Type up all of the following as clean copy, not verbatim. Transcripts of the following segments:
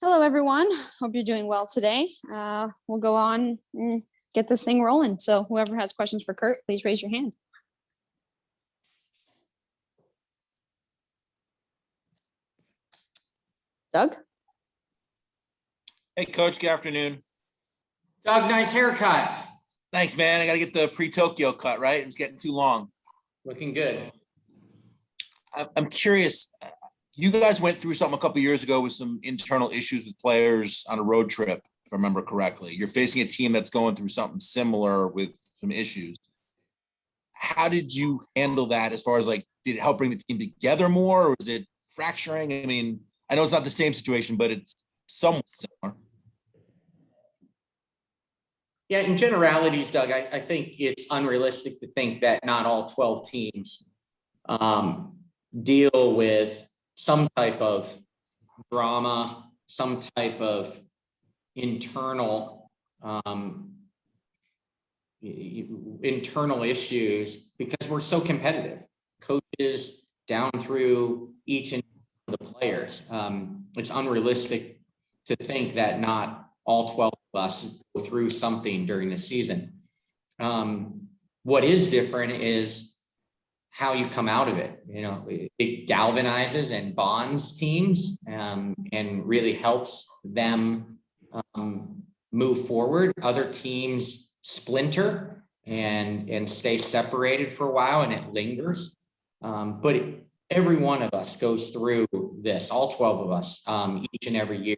Hello, everyone. Hope you're doing well today. We'll go on and get this thing rolling. So whoever has questions for Kurt, please raise your hand. Doug? Hey, Coach. Good afternoon. Doug, nice haircut. Thanks, man. I got to get the pre-Tokyo cut, right? It's getting too long. Looking good. I'm curious. You guys went through something a couple of years ago with some internal issues with players on a road trip, if I remember correctly. You're facing a team that's going through something similar with some issues. How did you handle that as far as did it help bring the team together more, or was it fracturing? I mean, I know it's not the same situation, but it's somewhat similar. Yeah, in generalities, Doug, I think it's unrealistic to think that not all 12 teams deal with some type of drama, some type of internal issues, because we're so competitive. Coaches down through each and every of the players. It's unrealistic to think that not all 12 of us go through something during the season. What is different is how you come out of it. You know, it galvanizes and bonds teams and really helps them move forward. Other teams splinter and stay separated for a while, and it lingers. But every one of us goes through this, all 12 of us, each and every year,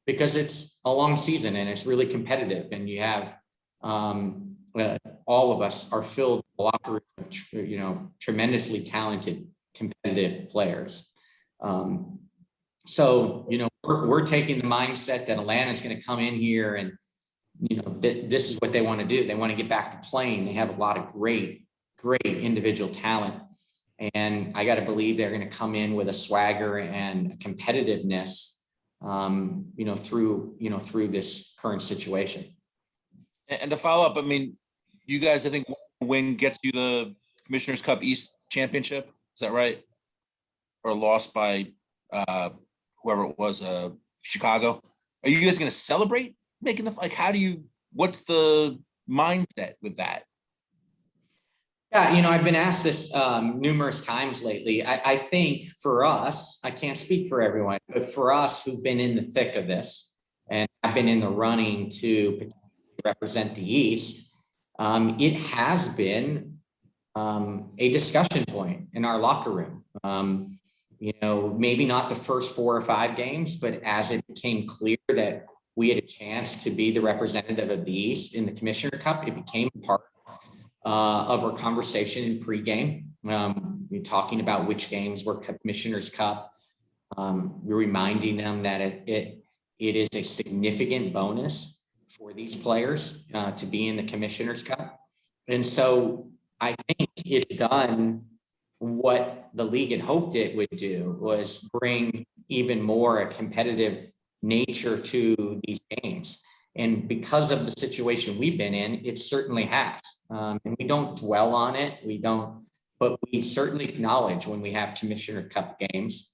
because it's a long season and it's really competitive, and you have all of us are filled with a locker room of tremendously talented competitive players. So we're taking the mindset that Atlanta's going to come in here and this is what they want to do. They want to get back to playing. They have a lot of great individual talent, and I got to believe they're going to come in with a swagger and a competitiveness through this current situation. And to follow up, I mean, you guys, I think win gets you the Commissioner's Cup East Championship. Is that right? Or lost by whoever it was, Chicago. Are you guys going to celebrate making what's the mindset with that? Yeah, I've been asked this numerous times lately. I think for us, I can't speak for everyone, but for us who've been in the thick of this and have been in the running to represent the East, it has been a discussion point in our locker room. Maybe not the first 4 or 5 games, but as it became clear that we had a chance to be the representative of the East in the Commissioner Cup, it became part of our conversation in pregame. We're talking about which games were Commissioner's Cup. We're reminding them that it is a significant bonus for these players to be in the Commissioner's Cup. And so I think it's done what the league had hoped it would do, was bring even more a competitive nature to these games. And because of the situation we've been in, it certainly has. And we don't dwell on it. But we certainly acknowledge when we have Commissioner Cup games.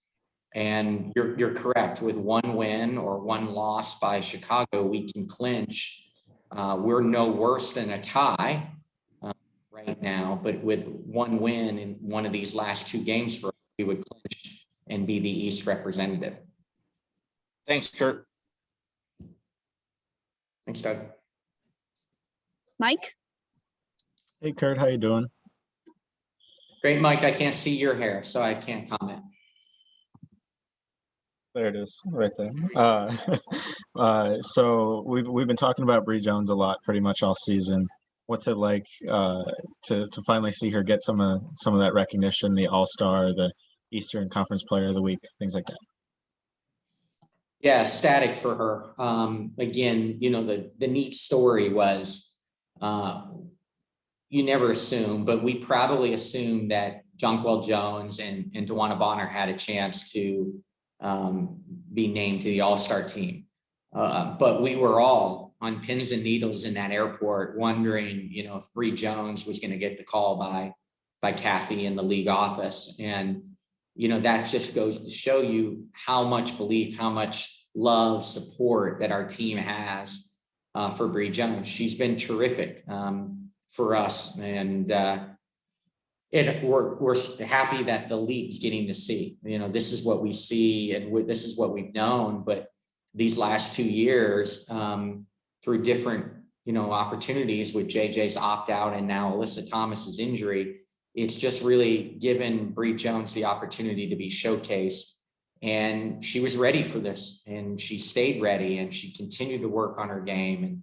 And you're correct, with one win or one loss by Chicago, we can clinch. We're no worse than a tie right now, but with one win in one of these last 2 games for us, we would clinch and be the East representative. Thanks, Kurt. Thanks, Doug. Mike? Hey, Kurt, how you doing? Great, Mike. I can't see your hair, so I can't comment. There it is, right there. So we've been talking about Bree Jones a lot, pretty much all season. What's it like to finally see her get some of that recognition, the All-Star, the Eastern Conference Player of the Week, things like that? Yeah, ecstatic for her. Again, the neat story was you never assume, but we probably assumed that Jonquel Jones and DeWanna Bonner had a chance to be named to the All-Star team. But we were all on pins and needles in that airport wondering, if Bree Jones was going to get the call by Kathy in the league office. And, that just goes to show you how much belief, how much love, support that our team has for Bree Jones. She's been terrific for us, and we're happy that the league's getting to see. This is what we see, and this is what we've known. But these last 2 years, through different opportunities with JJ's opt out and now Alyssa Thomas's injury, it's just really given Bree Jones the opportunity to be showcased. And she was ready for this, and she stayed ready, and she continued to work on her game,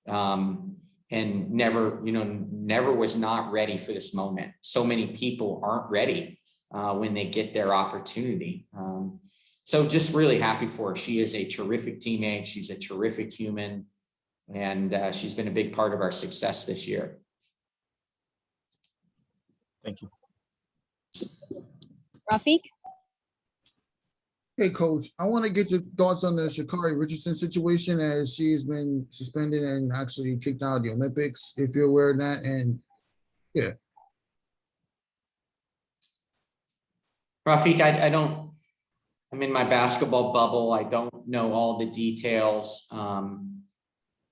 and never was not ready for this moment. So many people aren't ready when they get their opportunity. So just really happy for her. She is a terrific teammate. She's a terrific human, and she's been a big part of our success this year. Thank you. Rafiq? Hey, Coach, I want to get your thoughts on the Sha'Carri Richardson situation, as she has been suspended and actually kicked out of the Olympics, if you're aware of that. And yeah. Rafiq, I'm in my basketball bubble. I don't know all the details.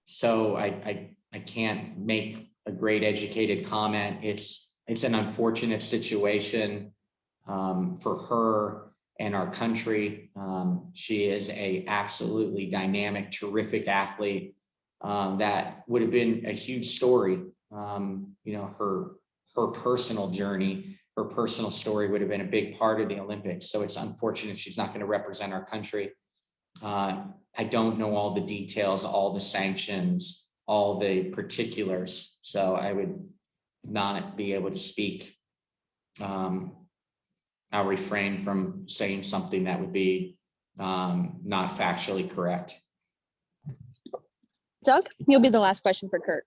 So I can't make a great educated comment. It's an unfortunate situation for her and our country. She is a absolutely dynamic, terrific athlete that would have been a huge story. Her personal journey, her personal story would have been a big part of the Olympics. So it's unfortunate she's not going to represent our country. I don't know all the details, all the sanctions, all the particulars. So I would not be able to speak. I'll refrain from saying something that would be not factually correct. Doug, you'll be the last question for Kurt.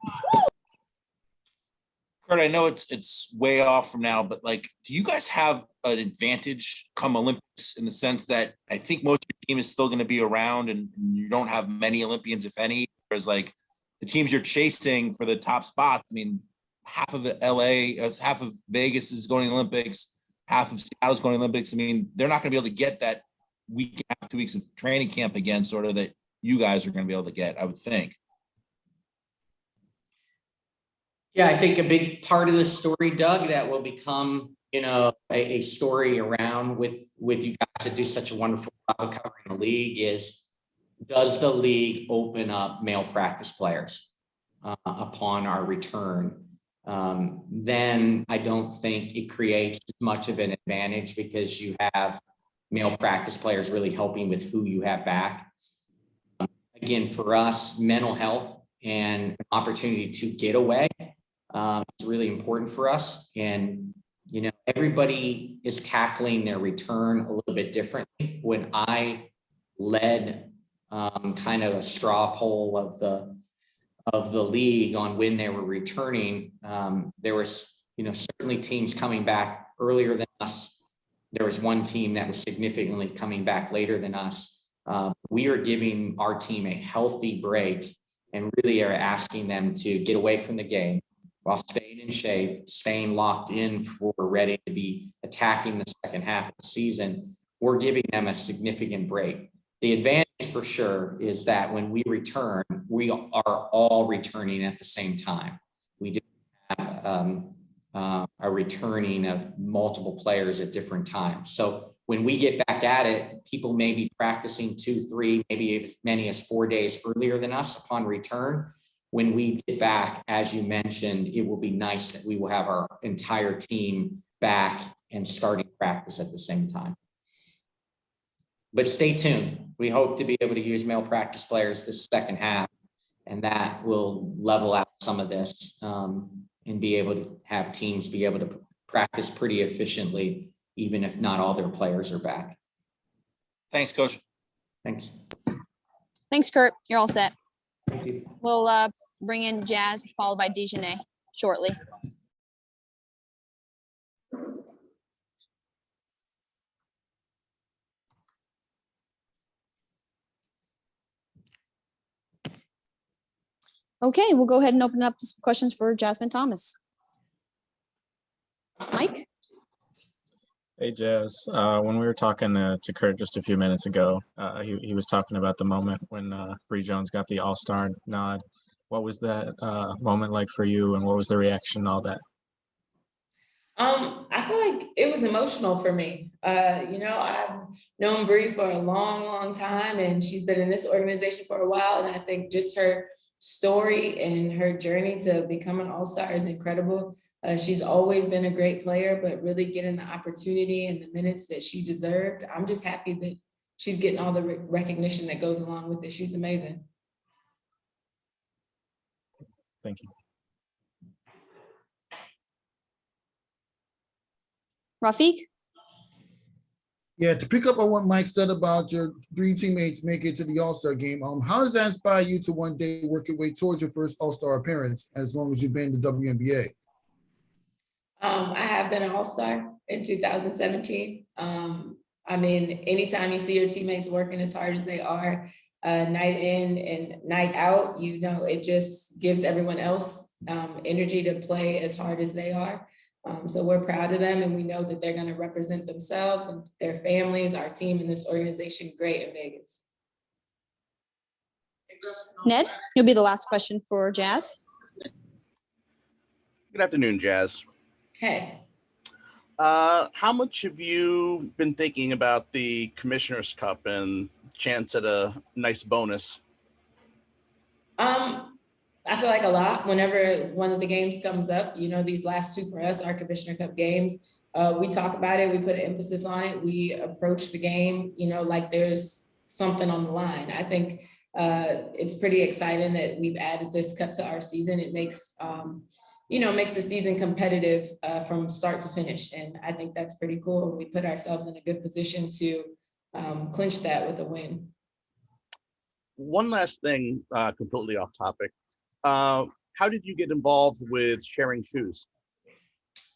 Kurt, I know it's way off from now, but do you guys have an advantage come Olympics, in the sense that I think most of your team is still going to be around, and you don't have many Olympians, if any, whereas the teams you're chasing for the top spots, I mean, half of half of Vegas is going to the Olympics, half of Seattle's going to the Olympics. I mean, they're not going to be able to get that week and a half, 2 weeks of training camp again, sort of, that you guys are going to be able to get, I would think. Yeah, I think a big part of the story, Doug, that will become, a story around with you guys that do such a wonderful job of covering the league is, does the league open up male practice players upon our return? Then I don't think it creates as much of an advantage, because you have male practice players really helping with who you have back. Again, for us, mental health and an opportunity to get away is really important for us. And, everybody is tackling their return a little bit differently. When I led kind of a straw poll of the league on when they were returning, there was, certainly teams coming back earlier than us. There was one team that was significantly coming back later than us. We are giving our team a healthy break, and really are asking them to get away from the game while staying in shape, staying locked in for ready to be attacking the second half of the season. We're giving them a significant break. The advantage for sure is that when we return, we are all returning at the same time. We do have a returning of multiple players at different times. So when we get back at it, people may be practicing 2, 3, maybe as many as 4 days earlier than us upon return. When we get back, as you mentioned, it will be nice that we will have our entire team back and starting practice at the same time. But stay tuned. We hope to be able to use male practice players this second half, and that will level out some of this and be able to have teams be able to practice pretty efficiently, even if not all their players are back. Thanks, Coach. Thanks. Thanks, Kurt. You're all set. Thank you. We'll bring in Jazz, followed by Dejanay shortly. Okay, we'll go ahead and open up some questions for Jasmine Thomas. Mike? Hey Jazz, when we were talking to Kurt just a few minutes ago, he was talking about the moment when Bree Jones got the All-Star nod. What was that moment like for you, and what was the reaction, all that? I feel like it was emotional for me. I've known Bree for a long, long time, and she's been in this organization for a while. And I think just her story and her journey to become an all-star is incredible. She's always been a great player, but really getting the opportunity and the minutes that she deserved. I'm just happy that she's getting all the recognition that goes along with it. She's amazing. Thank you. Rafiq? Yeah, to pick up on what Mike said about your 3 teammates making it to the All-Star game, how does that inspire you to one day work your way towards your first All-Star appearance as long as you've been in the WNBA? I have been an all-star in 2017. Anytime you see your teammates working as hard as they are, night in and night out, it just gives everyone else energy to play as hard as they are. So we're proud of them, and we know that they're going to represent themselves and their families, our team, and this organization great in Vegas. Ned, you'll be the last question for Jazz. Good afternoon, Jazz. Hey. How much have you been thinking about the Commissioner's Cup and chance at a nice bonus? I feel like a lot whenever one of the games comes up. These last 2 for us, our Commissioner Cup games, we talk about it, we put an emphasis on it, we approach the game, like there's something on the line. I think it's pretty exciting that we've added this cup to our season. It makes the season competitive from start to finish. And I think that's pretty cool. We put ourselves in a good position to clinch that with a win. One last thing, completely off topic. How did you get involved with sharing shoes?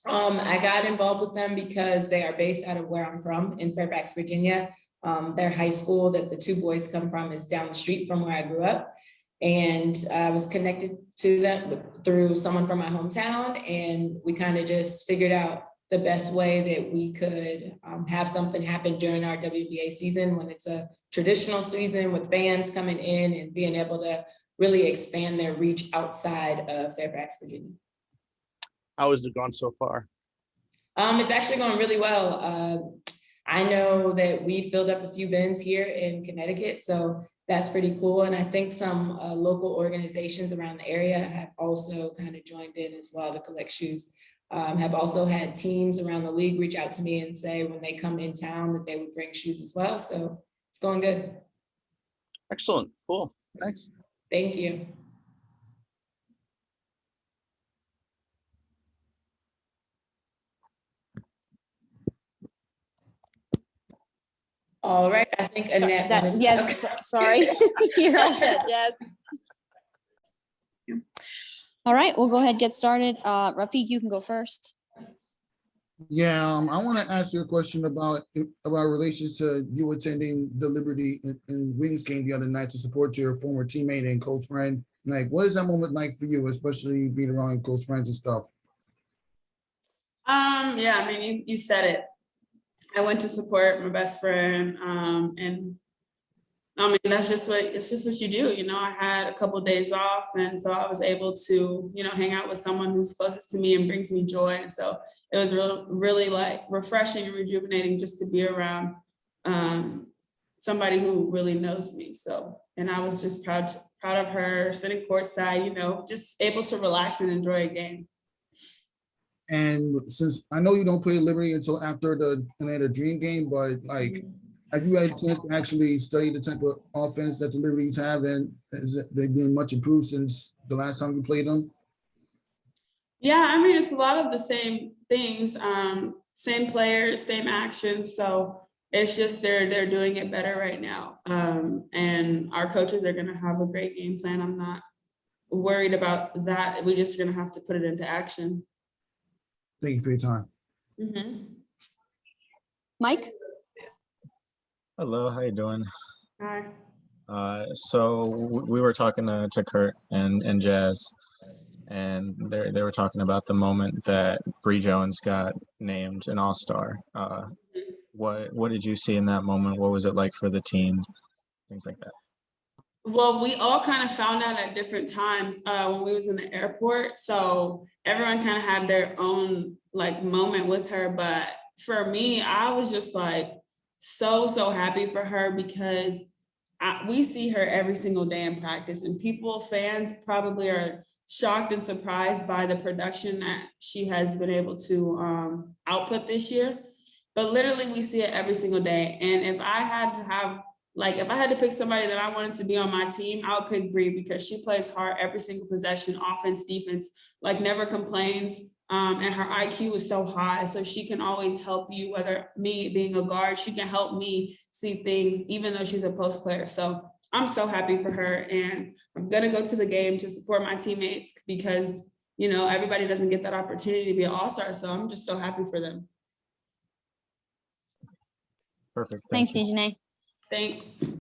I got involved with them because they are based out of where I'm from in Fairfax, Virginia. Their high school that the 2 boys come from is down the street from where I grew up. And I was connected to them through someone from my hometown. And we kind of just figured out the best way that we could have something happen during our WBA season when it's a traditional season with fans coming in and being able to really expand their reach outside of Fairfax, Virginia. How has it gone so far? It's actually going really well. I know that we filled up a few bins here in Connecticut, so that's pretty cool. And I think some local organizations around the area have also kind of joined in as well to collect shoes. Have also had teams around the league reach out to me and say when they come in town that they would bring shoes as well. So it's going good. Excellent. Cool. Thanks. Thank you. All right, I think Annette. Yes, sorry. You're all set, Jazz. All right, we'll go ahead and get started. Rafiq, you can go first. Yeah, I want to ask you a question about relations to you attending the Liberty and Wings game the other night to support your former teammate and close friend. Like, what is that moment like for you, especially being around close friends and stuff? Yeah, I mean, you said it. I went to support my best friend, and I mean, it's just what you do. I had a couple of days off, and so I was able to, hang out with someone who's closest to me and brings me joy. And so it was really like refreshing and rejuvenating just to be around somebody who really knows me. So, and I was just proud of her sitting courtside, just able to relax and enjoy a game. And since I know you don't play Liberty until after the Atlanta Dream game, but like, have you had a chance to actually study the type of offense that the Liberties have, and they've been much improved since the last time you played them? Yeah, I mean, it's a lot of the same things, same players, same actions. So it's just they're doing it better right now. And our coaches are going to have a great game plan. I'm not worried about that. We're just going to have to put it into action. Thank you for your time. Mm-hmm. Mike? Hello, how you doing? Hi. So we were talking to Kurt and Jazz. and they were talking about the moment that Bree Jones got named an All-Star. What did you see in that moment? What was it like for the team? Things like that. Well, we all kind of found out at different times when we was in the airport. So everyone kind of had their own like moment with her. But for me, I was just like so happy for her because we see her every single day in practice, and fans probably are shocked and surprised by the production that she has been able to output this year. But literally we see it every single day. And if I had to pick somebody that I wanted to be on my team, I would pick Bree because she plays hard every single possession, offense, defense, like never complains. And her IQ is so high, so she can always help you, whether me being a guard, she can help me see things, even though she's a post player. So I'm so happy for her, and I'm gonna go to the game to support my teammates because, you know, everybody doesn't get that opportunity to be an all-star. So I'm just so happy for them. Perfect. Thanks, you. Dejanay. Thanks.